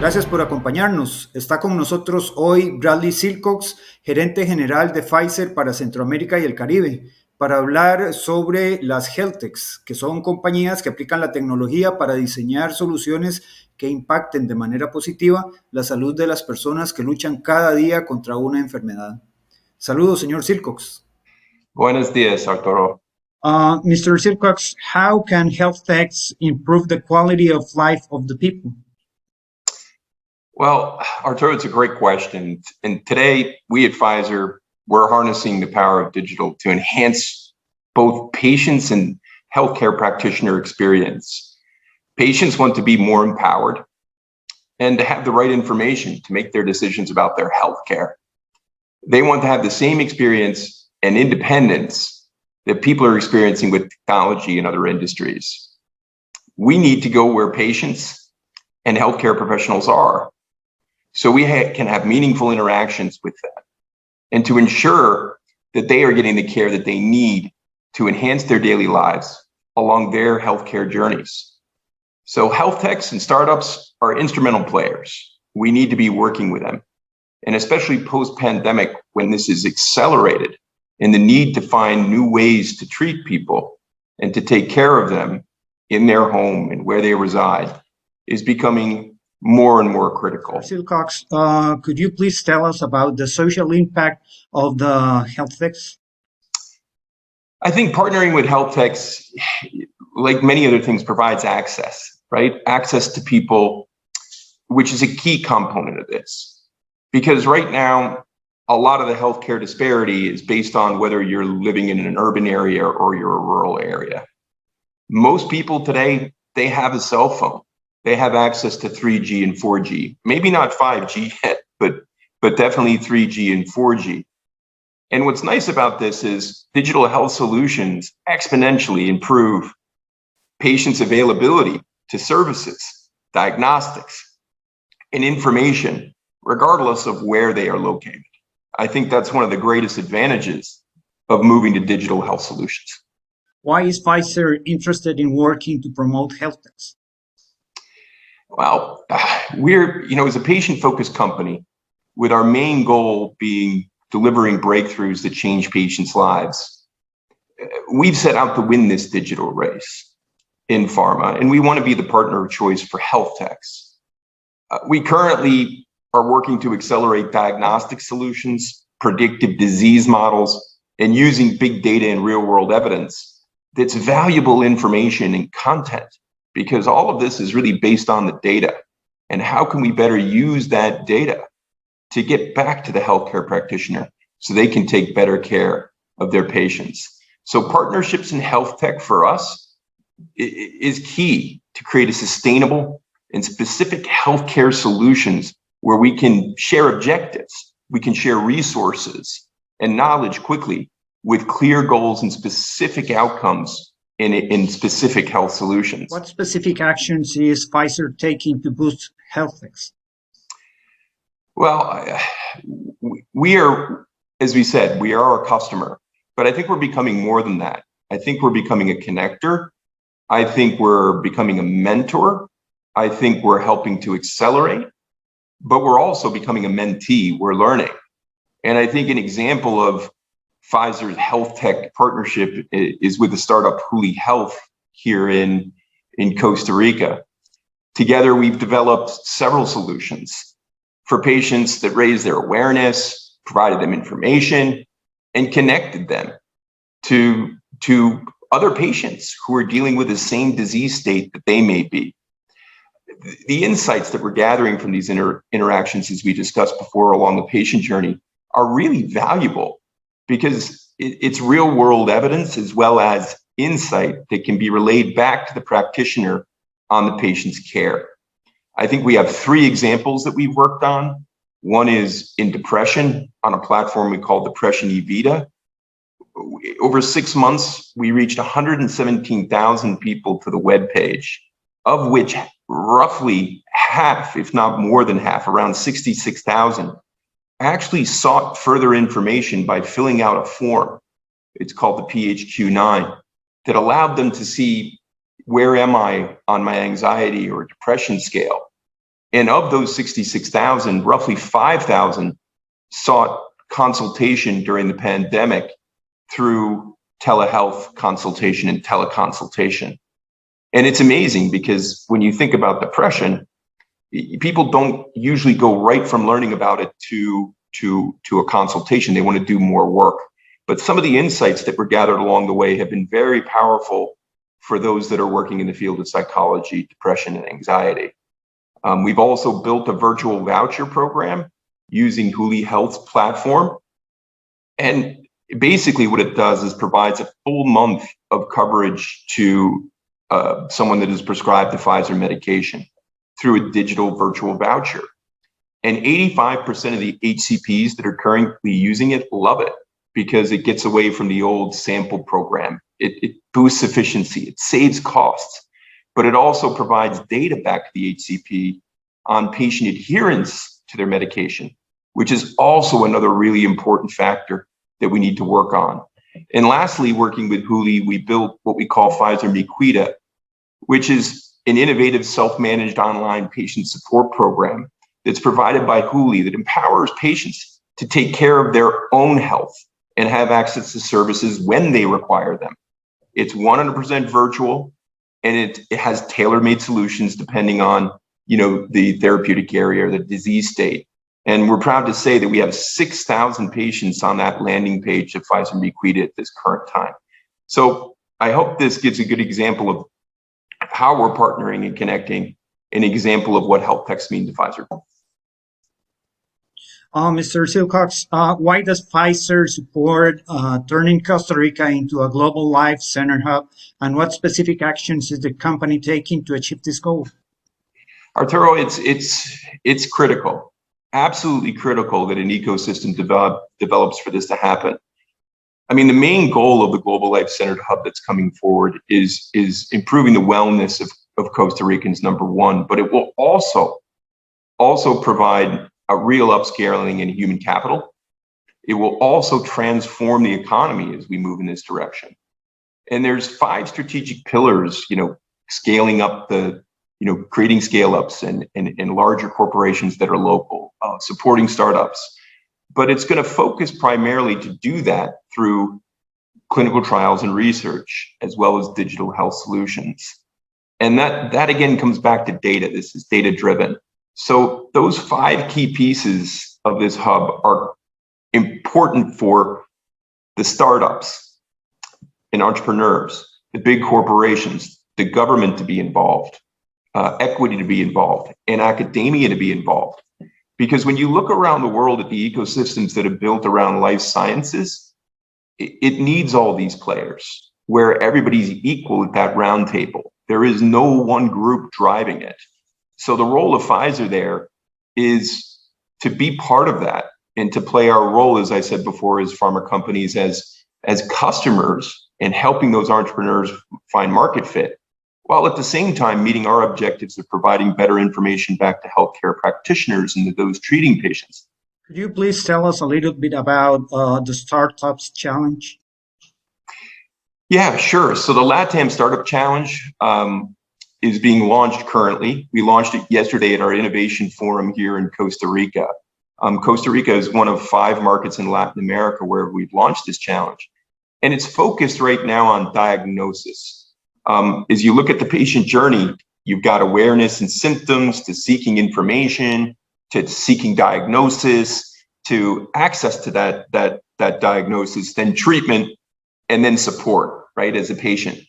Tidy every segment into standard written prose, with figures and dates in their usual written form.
Gracias por acompañarnos. Está con nosotros hoy Bradley Silcox, gerente general de Pfizer para Centroamérica y el Caribe, para hablar sobre las health techs, que son compañías que aplican la tecnología para diseñar soluciones que impacten de manera positiva la salud de las personas que luchan cada día contra una enfermedad. Saludos, señor Silcox. Buenos días, Arturo. Mr. Silcox, how can health techs improve the quality of life of the people? Well, Arturo, it's a great question. And today, we at Pfizer, we're harnessing the power of digital to enhance both patients and healthcare practitioner experience. Patients want to be more empowered and to have the right information to make their decisions about their healthcare. They want to have the same experience and independence that people are experiencing with technology and other industries. We need to go where patients and healthcare professionals are, so we can have meaningful interactions with them and to ensure that they are getting the care that they need to enhance their daily lives along their healthcare journeys. So health techs and startups are instrumental players. We need to be working with them, and especially post-pandemic when this is accelerated and the need to find new ways to treat people and to take care of them in their home and where they reside is becoming more and more critical. Silcox, could you please tell us about the social impact of the health techs? I think partnering with health techs, like many other things, provides access, right? Access to people, which is a key component of this. Because right now, a lot of the healthcare disparity is based on whether you're living in an urban area or you're a rural area. Most people today, they have a cell phone. They have access to 3G and 4G, maybe not 5G yet, but definitely 3G and 4G. And what's nice about this is digital health solutions exponentially improve patients' availability to services, diagnostics, and information, regardless of where they are located. I think that's one of the greatest advantages of moving to digital health solutions. Why is Pfizer interested in working to promote health techs? Well, we're, as a patient-focused company, with our main goal being delivering breakthroughs that change patients' lives, we've set out to win this digital race in pharma, and we want to be the partner of choice for health techs. We currently are working to accelerate diagnostic solutions, predictive disease models, and using big data and real-world evidence that's valuable information and content, because all of this is really based on the data. And how can we better use that data to get back to the healthcare practitioner so they can take better care of their patients? So partnerships in health tech for us is key to create a sustainable and specific healthcare solutions where we can share objectives, we can share resources and knowledge quickly with clear goals and specific outcomes in specific health solutions. What specific actions is Pfizer taking to boost health techs? Well, we are, as we said, we are a customer, but I think we're becoming more than that. I think we're becoming a connector. I think we're becoming a mentor. I think we're helping to accelerate, but we're also becoming a mentee. We're learning. And I think an example of Pfizer's health tech partnership is with the startup Huli Health here in Costa Rica. Together, we've developed several solutions for patients that raise their awareness, provided them information, and connected them to other patients who are dealing with the same disease state that they may be. The insights that we're gathering from these interactions, as we discussed before, along the patient journey, are really valuable because it's real world evidence as well as insight that can be relayed back to the practitioner on the patient's care. I think we have 3 examples that we've worked on. One is in depression on a platform we call Depression eVita. Over 6 months, we reached 117,000 people to the webpage, of which roughly half, if not more than half, around 66,000, actually sought further information by filling out a form. It's called the PHQ-9 that allowed them to see where am I on my anxiety or depression scale. And of those 66,000, roughly 5,000 sought consultation during the pandemic through telehealth consultation and teleconsultation. And it's amazing because when you think about depression, people don't usually go right from learning about it to a consultation. They want to do more work. But some of the insights that were gathered along the way have been very powerful for those that are working in the field of psychology, depression, and anxiety. We've also built a virtual voucher program using Huli Health's platform. And basically what it does is provides a full month of coverage to someone that is prescribed the Pfizer medication through a digital virtual voucher. And 85% of the HCPs that are currently using it love it because it gets away from the old sample program. It boosts efficiency, it saves costs, but it also provides data back to the HCP on patient adherence to their medication, which is also another really important factor that we need to work on. And lastly, working with Huli, we built what we call Pfizer Miquita, which is an innovative self-managed online patient support program that's provided by Huli that empowers patients to take care of their own health and have access to services when they require them. It's 100% virtual, and it has tailor-made solutions depending on, the therapeutic area or the disease state. And we're proud to say that we have 6,000 patients on that landing page of Pfizer Miquita at this current time. So I hope this gives a good example of how we're partnering and connecting, an example of what health techs mean to Pfizer. Mr. Silcox, why does Pfizer support turning Costa Rica into a global life center hub, and what specific actions is the company taking to achieve this goal? Arturo, it's critical, absolutely critical that an ecosystem develops for this to happen. I mean, the main goal of the Global Life Centered Hub that's coming forward is improving the wellness of Costa Ricans, number one, but it will also provide a real upscaling in human capital. It will also transform the economy as we move in this direction. And there's 5 strategic pillars, scaling up creating scale-ups and larger corporations that are local, supporting startups. But it's going to focus primarily to do that through clinical trials and research, as well as digital health solutions. And that again comes back to data. This is data-driven. So those 5 key pieces of this hub are important for the startups and entrepreneurs, the big corporations, the government to be involved, equity to be involved, and academia to be involved. Because when you look around the world at the ecosystems that are built around life sciences, it needs all these players where everybody's equal at that round table. There is no one group driving it. So the role of Pfizer there is to be part of that and to play our role, as I said before, as pharma companies, as customers and helping those entrepreneurs find market fit, while at the same time meeting our objectives of providing better information back to healthcare practitioners and to those treating patients. Could you please tell us a little bit about the Startups Challenge? Yeah, sure. So the LATAM Startup Challenge is being launched currently. We launched it yesterday at our innovation forum here in Costa Rica. Costa Rica is one of 5 markets in Latin America where we've launched this challenge. And it's focused right now on diagnosis. As you look at the patient journey, you've got awareness and symptoms, to seeking information, to seeking diagnosis, to access to that diagnosis, then treatment, and then support, right, as a patient.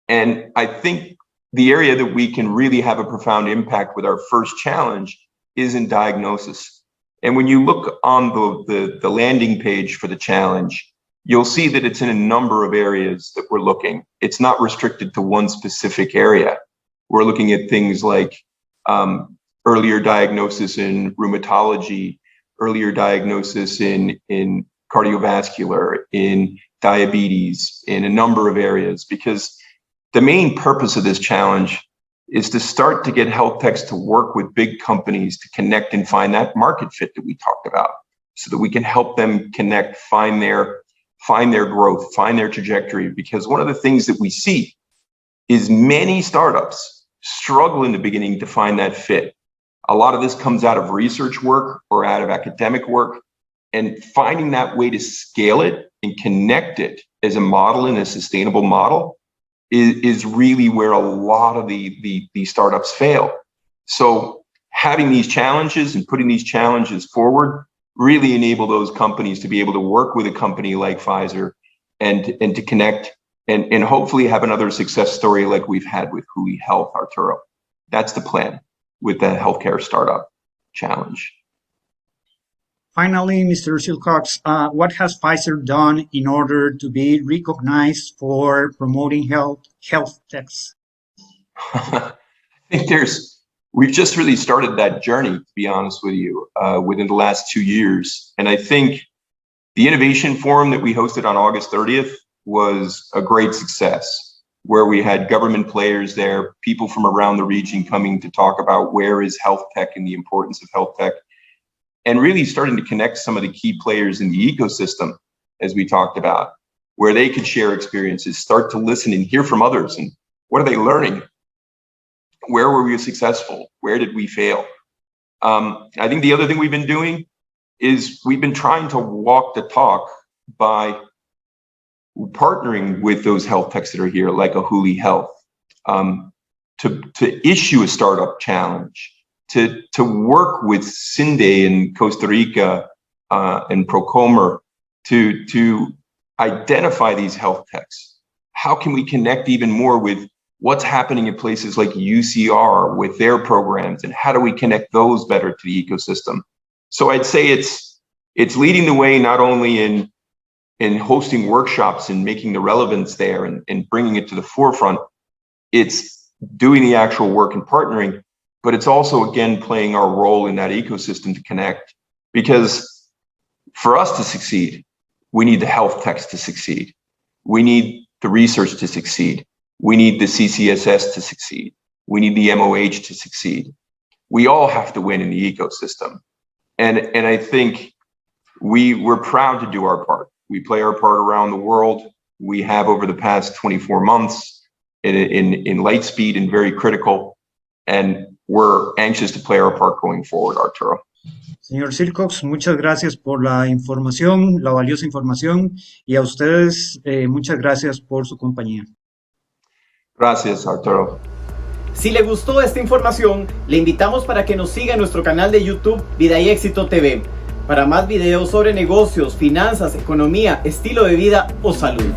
And I think the area that we can really have a profound impact with our first challenge is in diagnosis. And when you look on the landing page for the challenge, you'll see that it's in a number of areas that we're looking. It's not restricted to one specific area. We're looking at things like earlier diagnosis in rheumatology, earlier diagnosis in cardiovascular, in diabetes, in a number of areas, because the main purpose of this challenge is to start to get health techs to work with big companies to connect and find that market fit that we talked about, so that we can help them connect, find their growth, find their trajectory. Because one of the things that we see is many startups struggle in the beginning to find that fit. A lot of this comes out of research work or out of academic work, and finding that way to scale it and connect it as a model and a sustainable model is really where a lot of the startups fail. So having these challenges and putting these challenges forward really enable those companies to be able to work with a company like Pfizer and to connect and hopefully have another success story like we've had with Hui Health, Arturo. That's the plan with the healthcare startup challenge. Finally, Mr. Silcox, what has Pfizer done in order to be recognized for promoting health techs? I think we've just really started that journey, to be honest with you, within the last 2 years. And I think the innovation forum that we hosted on August 30th was a great success, where we had government players there, people from around the region coming to talk about where is health tech and the importance of health tech, and really starting to connect some of the key players in the ecosystem, as we talked about, where they could share experiences, start to listen and hear from others. And what are they learning? Where were we successful? Where did we fail? I think the other thing we've been doing is we've been trying to walk the talk by partnering with those health techs that are here, like a Hui Health, to issue a startup challenge, to work with Cinde in Costa Rica and Procomer to identify these health techs. How can we connect even more with what's happening in places like UCR with their programs, and how do we connect those better to the ecosystem? So I'd say it's leading the way not only in hosting workshops and making the relevance there and bringing it to the forefront. It's doing the actual work and partnering, but it's also, again, playing our role in that ecosystem to connect. Because for us to succeed, we need the health techs to succeed. We need the research to succeed. We need the CCSS to succeed. We need the MOH to succeed. We all have to win in the ecosystem. And I think we're proud to do our part. We play our part around the world. We have over the past 24 months in light speed and very critical. And we're anxious to play our part going forward, Arturo. Señor Silcox, muchas gracias por la información, la valiosa información, y a ustedes muchas gracias por su compañía. Gracias, Arturo. Si le gustó esta información, le invitamos para que nos siga en nuestro canal de YouTube Vida y Éxito TV, para más videos sobre negocios, finanzas, economía, estilo de vida o salud.